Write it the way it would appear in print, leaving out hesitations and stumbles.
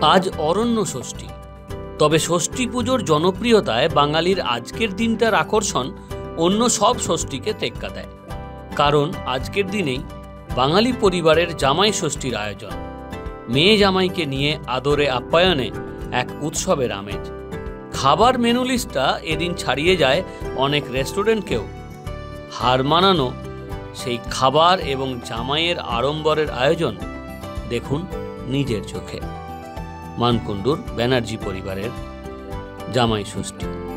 আজ অরণ্য ষষ্ঠী। তবে ষষ্ঠী পুজোর জনপ্রিয়তায় বাঙালির আজকের দিনটার আকর্ষণ অন্য সব ষষ্ঠীকে টেক্কা দেয়। কারণ আজকের দিনেই বাঙালি পরিবারের জামাই ষষ্ঠীর আয়োজন। মেয়ে জামাইকে নিয়ে আদরে আপ্যায়নে এক উৎসবের আমেজ। খাবার মেনু লিস্টটা এদিন ছাড়িয়ে যায় অনেক রেস্টুরেন্টকেও। হার মানানো সেই খাবার এবং জামাইয়ের আড়ম্বরের আয়োজন দেখুন নিজের চোখে। মানকুণ্ডুর ব্যানার্জি পরিবারের জামাই ষষ্ঠী।